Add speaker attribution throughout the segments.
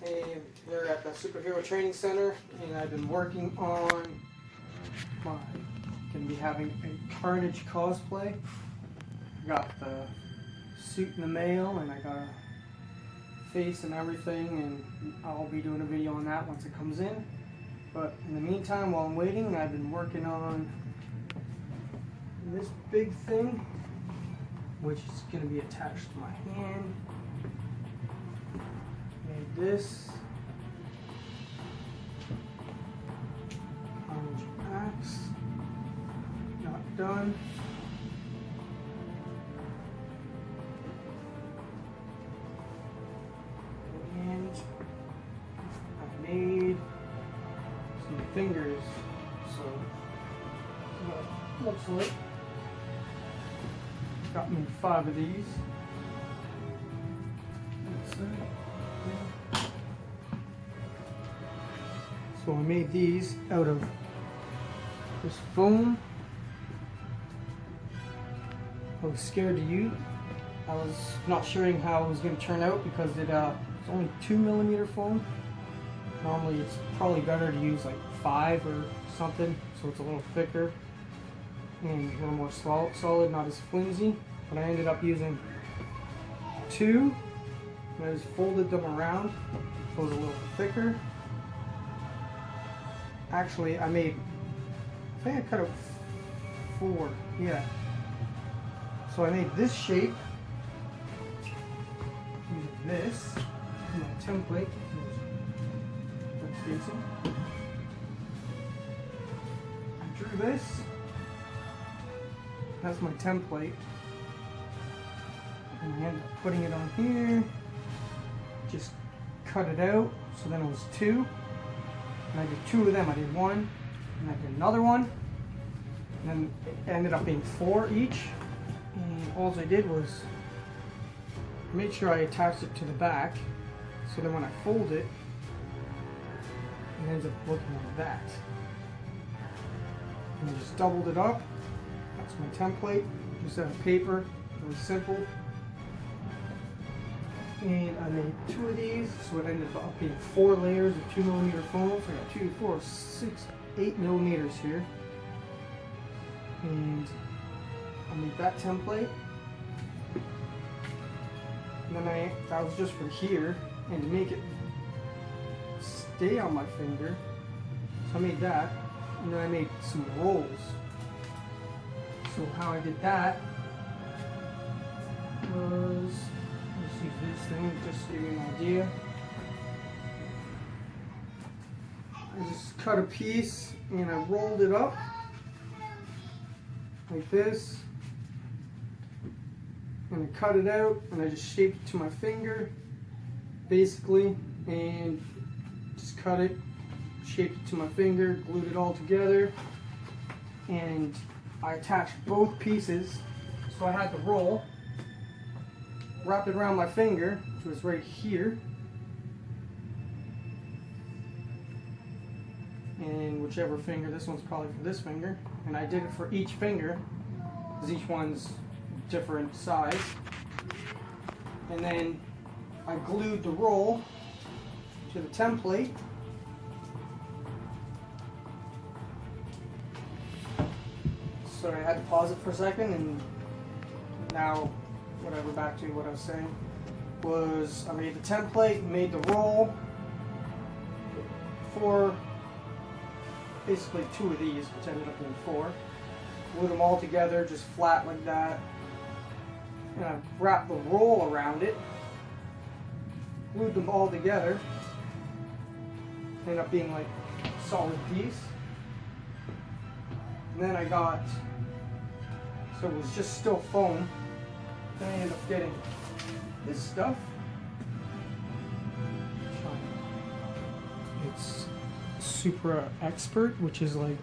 Speaker 1: Hey, they're at the Superhero Training Center, and I've been working on my, gonna be having a Carnage cosplay. Got the suit in the mail, and I got a face and everything, and I'll be doing a video on that once it comes in. But in the meantime, while I'm waiting, I've been working on this big thing, which is gonna be attached to my hand. Made this orange axe, not done. And I made some fingers, so what it looks like. Got me 5 of these. So I made these out of this foam. I was scared to use. I was not sure how it was going to turn out because it's only 2mm foam. Normally it's probably better to use like 5 or something, so it's a little thicker and a little more solid, not as flimsy. But I ended up using 2, and I just folded them around so it was a little thicker. Actually, I think I cut out 4, yeah. So I made this shape using this, my template. I drew this. That's my template. And I ended up putting it on here. Just cut it out, so then it was 2. And I did 2 of them. I did 1, and I did another one. And then it ended up being 4 each. And all I did was make sure I attached it to the back, so then when I fold it, it ends up looking like that. And I just doubled it up. That's my template. Just out of paper. Really simple. And I made 2 of these, so it ended up being 4 layers of 2mm foam. So I got 2, 4, 6, 8mm here. And I made that template. And then that was just for here, and to make it stay on my finger, so I made that, and then I made some rolls. So how I did that was, let's use this thing just to give you an idea. I just cut a piece and I rolled it up like this, and I cut it out and I just shaped it to my finger basically, and just cut it, shaped it to my finger, glued it all together, and I attached both pieces. So I had the roll, wrapped it around my finger, which was right here, and whichever finger, this one's probably for this finger, and I did it for each finger because each one's different size. And then I glued the roll to the template. Sorry, I had to pause it for a second, and now, whatever, back to what I was saying, was I made the template, made the roll for basically 2 of these, which ended up being 4. Glued them all together, just flat like that. And I wrapped the roll around it, glued them all together, ended up being like a solid piece. And then I got, so it was just still foam, then I ended up getting this stuff. It's Super Expert, which is like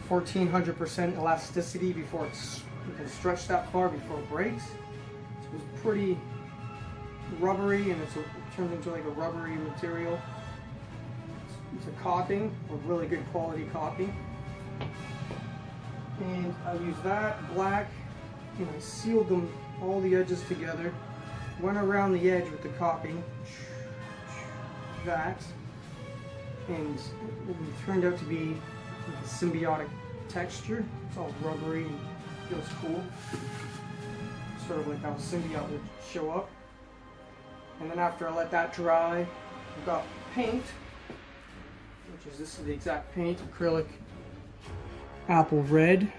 Speaker 1: 1400% elasticity before you can stretch that far before it breaks. So it was pretty rubbery, and it turns into like a rubbery material. It's a caulking, a really good quality caulking. And I used that black, and I sealed them all the edges together. Went around the edge with the caulking, that, and it turned out to be like a symbiotic texture. It's all rubbery and feels cool, sort of like how symbiote would show up. And then after I let that dry, I've got paint, which is, this is the exact paint, acrylic apple red,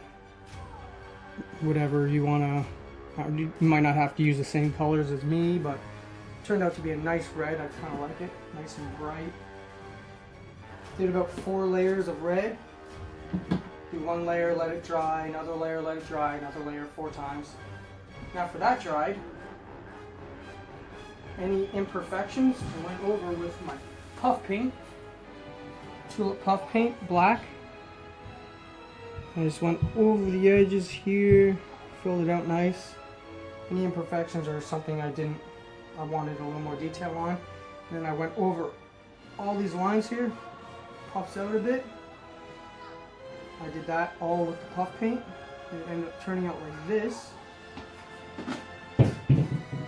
Speaker 1: whatever you want to. You might not have to use the same colors as me, but it turned out to be a nice red. I kind of like it, nice and bright. Did about 4 layers of red. Do 1 layer, let it dry, another layer, let it dry, another layer 4 times. Now after that dried, any imperfections I went over with my puff paint, tulip puff paint, black. I just went over the edges here, filled it out nice. Any imperfections or something I wanted a little more detail on. And then I went over all these lines here, puffs out a bit. I did that all with the puff paint. It ended up turning out like this.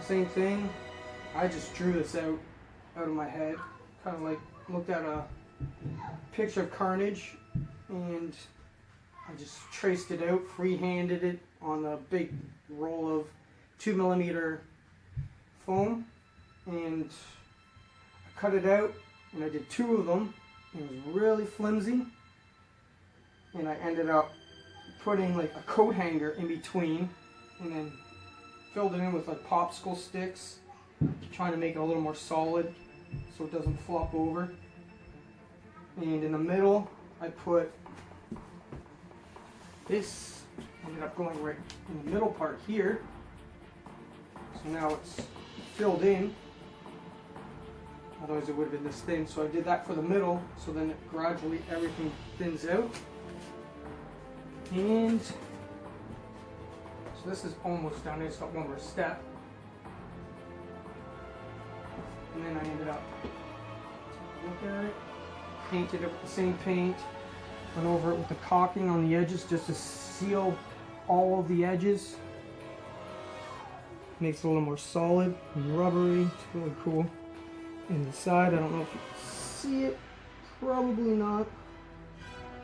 Speaker 1: Same thing. I just drew this out of my head. Kind of like looked at a picture of Carnage and I just traced it out, freehanded it on a big roll of 2mm foam, and I cut it out and I did 2 of them. It was really flimsy, and I ended up putting like a coat hanger in between and then filled it in with like popsicle sticks, trying to make it a little more solid so it doesn't flop over. And in the middle I put this, ended up going right in the middle part here. So now it's filled in. Otherwise it would have been this thin. So I did that for the middle, so then it gradually everything thins out. And so this is almost done. I just got 1 more step. And then I ended up taking a look at it, painted it with the same paint. Went over it with the caulking on the edges just to seal all of the edges. Makes it a little more solid and rubbery. It's really cool. And the side, I don't know if you can see it. Probably not.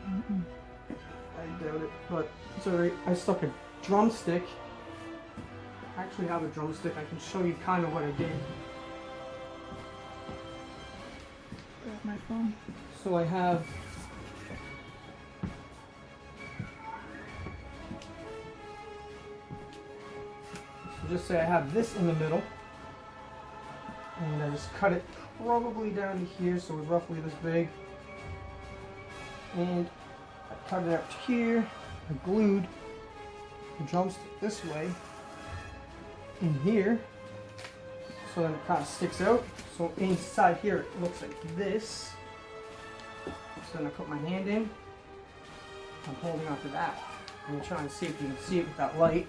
Speaker 1: I doubt it, but it's alright. I stuck a drumstick. I actually have a drumstick. I can show you kind of what I did. Grab my phone. So I have just say I have this in the middle, and I just cut it probably down to here, so it's roughly this big, and I cut it out to here. I glued the drumstick this way in here, so then it kind of sticks out. So inside here it looks like this. So then I put my hand in, I'm holding onto that. I'm trying to see if you can see it with that light.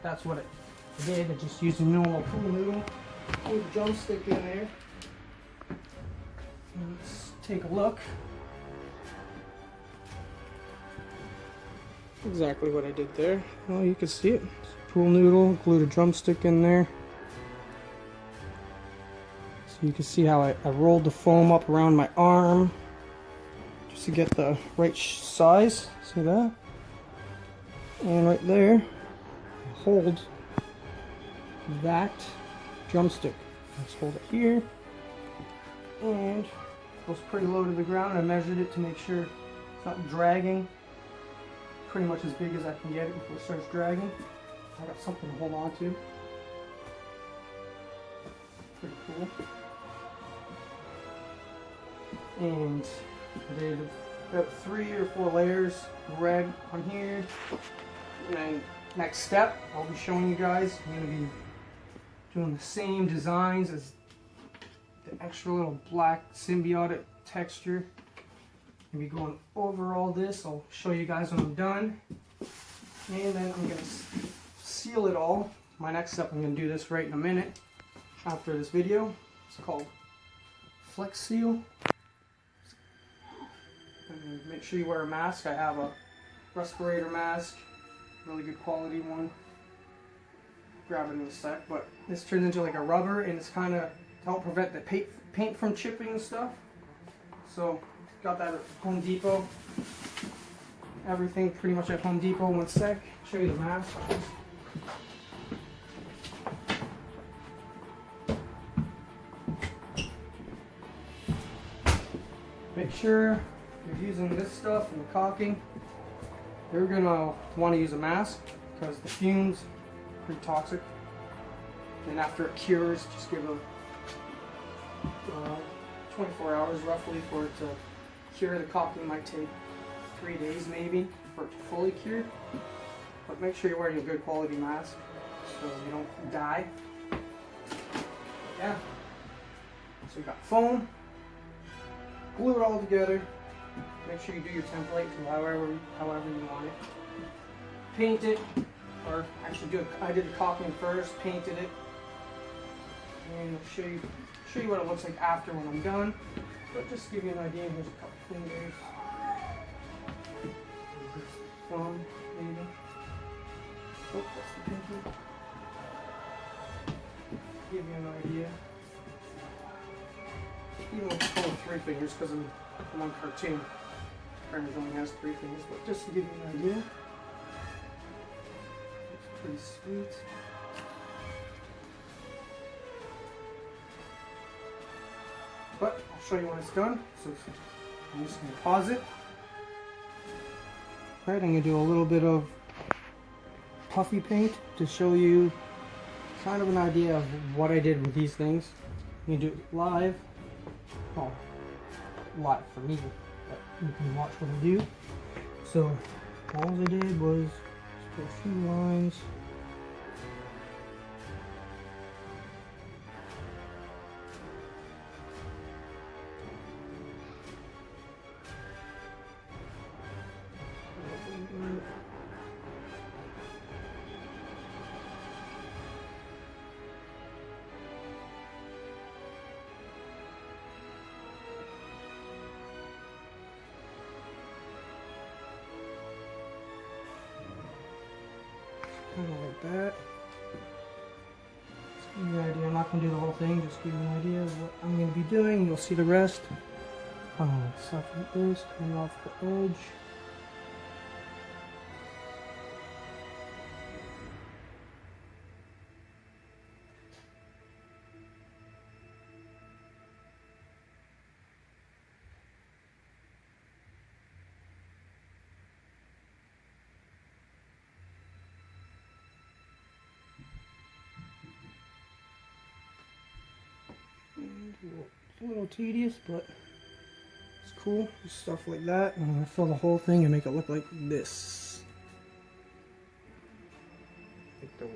Speaker 1: That's what it did. I just used a normal pool noodle with a drumstick in there. And let's take a look. Exactly what I did there. Well, you can see it. Pool noodle, glued a drumstick in there. So you can see how I rolled the foam up around my arm just to get the right size. See that? And right there, hold that drumstick. Let's hold it here, and it goes pretty low to the ground. I measured it to make sure it's not dragging. Pretty much as big as I can get it before it starts dragging. I got something to hold on to. Pretty cool. And I did about 3 or 4 layers of red on here. And then next step, I'll be showing you guys. I'm going to be doing the same designs as the extra little black symbiotic texture. I'll be going over all this. I'll show you guys when I'm done. And then I'm going to seal it all. My next step, I'm going to do this right in a minute after this video. It's called Flex Seal. And make sure you wear a mask. I have a respirator mask. Really good quality one. Grab it in a sec, but this turns into like a rubber, and it's kind of help prevent the paint from chipping and stuff. So got that at Home Depot. Everything pretty much at Home Depot. One sec, show you the mask. Make sure you're using this stuff and the caulking. You're gonna want to use a mask because the fumes are pretty toxic. And after it cures, just give it 24 hours roughly for it to cure. The caulking might take 3 days maybe for it to fully cure. But make sure you're wearing a good quality mask so you don't die. Yeah. So you got foam. Glue it all together. Make sure you do your template to however you want it. Paint it, or actually I did the caulking first, painted it, and I'll show you what it looks like after when I'm done. But just to give you an idea, here's a couple fingers. Thumb, maybe. Oh, that's the pinky. Give you an idea. Even with the 3 fingers because I'm on cartoon. CARNAGE only has 3 fingers, but just to give you an idea. It's pretty sweet. But I'll show you when it's done. So I'm just going to pause it. Alright, I'm going to do a little bit of puffy paint to show you kind of an idea of what I did with these things. I'm going to do it live. Oh, live for me, but you can watch what I do. So all I did was just put a few lines. Kind of like that. Just give you an idea. I'm not going to do the whole thing, just give you an idea of what I'm going to be doing. You'll see the rest. Stuff like this, coming off the edge. It's a little tedious, but it's cool. Stuff like that. And I'm going to fill the whole thing and make it look like this. Like those.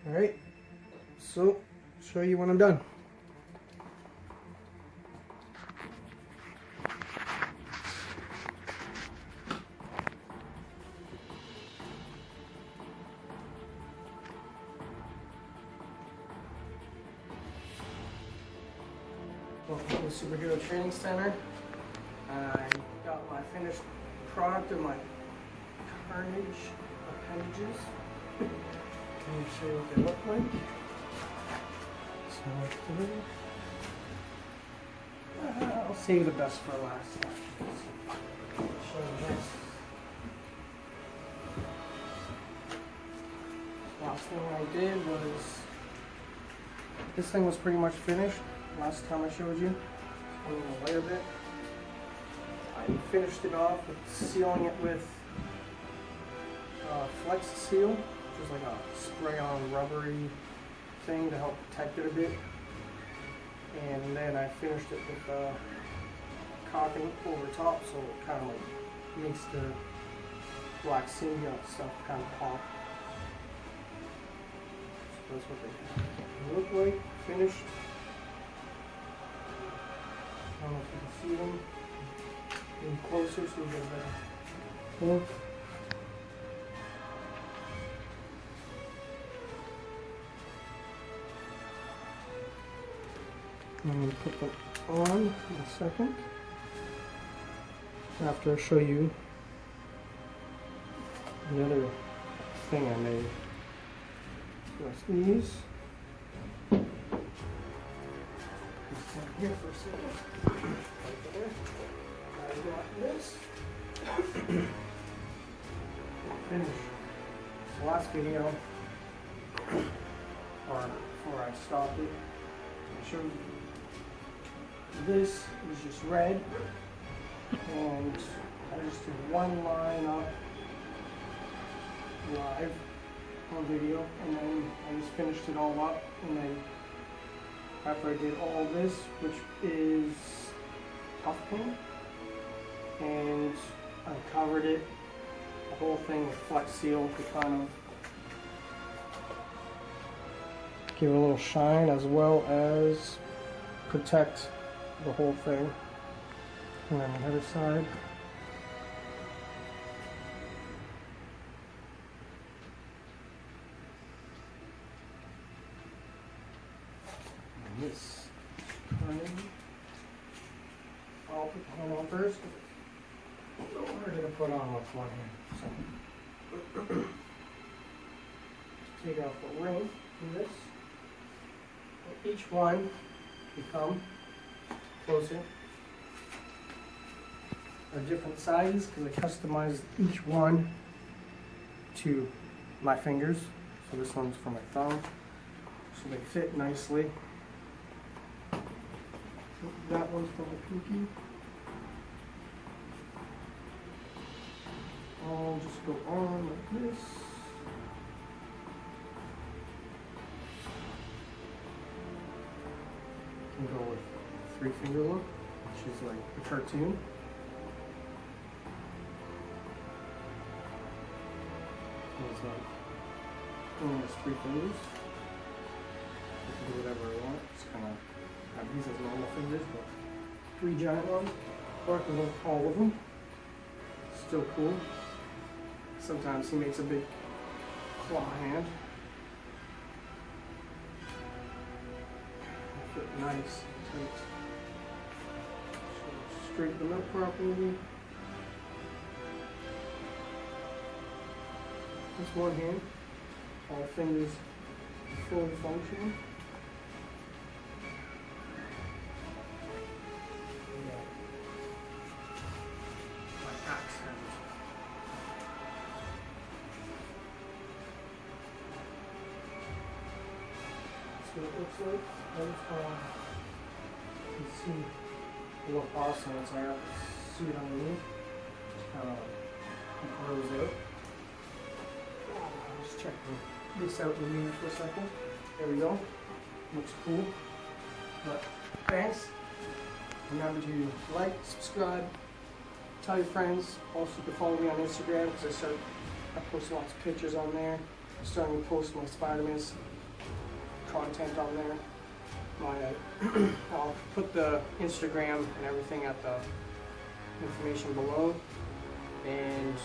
Speaker 1: Alright. So, I'll show you when I'm done. Welcome to the Superhero Training Center. I got my finished product of my CARNAGE appendages. Let me show you what they look like. So I'll save the best for last. I'll show you this. Last thing I did was, this thing was pretty much finished. Last time I showed you, I'm going to layer bit. I finished it off with sealing it with Flex Seal, which is like a spray-on rubbery thing to help protect it a bit. And then I finished it with caulking over top, so it kind of like makes the black symbiote stuff kind of pop. So that's what they look like, finished. I don't know if you can see them. Getting closer so you get a better look. I'm going to put them on in a second. After I show you the other thing I made. That's these. here for a second. Right there. I got this. Finish. The last video, or before I stopped it, I showed you this is just red, and I just did one line up live on video, and then I just finished it all up, and then after I did all this, which is puff paint, and I covered it, the whole thing with Flex Seal to kind of give it a little shine as well as protect the whole thing. And then the other side. And this CARNAGE. I'll put the hand on first. Where did I put on with one hand? So take out the ring from this. Each one become closer. Are different sizes because I customized each one to my fingers. So this one's for my thumb, so they fit nicely. That one's for my pinky. I'll just go on like this. You can go with 3-finger look, which is like the cartoon. It's like only has 3 fingers. You can do whatever I want. Just kind of have these as normal fingers, but 3 giant ones. Working with all of them. Still cool. Sometimes he makes a big claw hand. Fit nice and tight. So straighten them up properly. That's one hand. All fingers fully functional. My axe hand. That's what it looks like. You can see what awesome it's at. See it underneath. Just kind of grows out. Just check this out in the mirror for a second. There we go. Looks cool. But thanks. Remember to like, subscribe, tell your friends. Also, you can follow me on Instagram because I post lots of pictures on there. I'm starting to post my Spiderman content on there. I'll put the Instagram and everything at the information below. And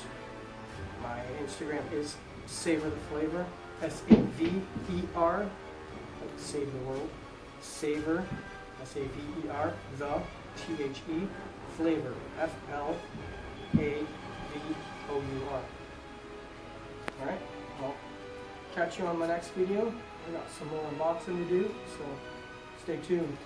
Speaker 1: my Instagram is Savor the Flavor, S-A-V-E-R, like save the world, Savor, S-A-V-E-R, the, T-H-E, Flavor, F-L-A-V-O-U-R. Alright, well, catch you on my next video. I got some more unboxing to do, so stay tuned.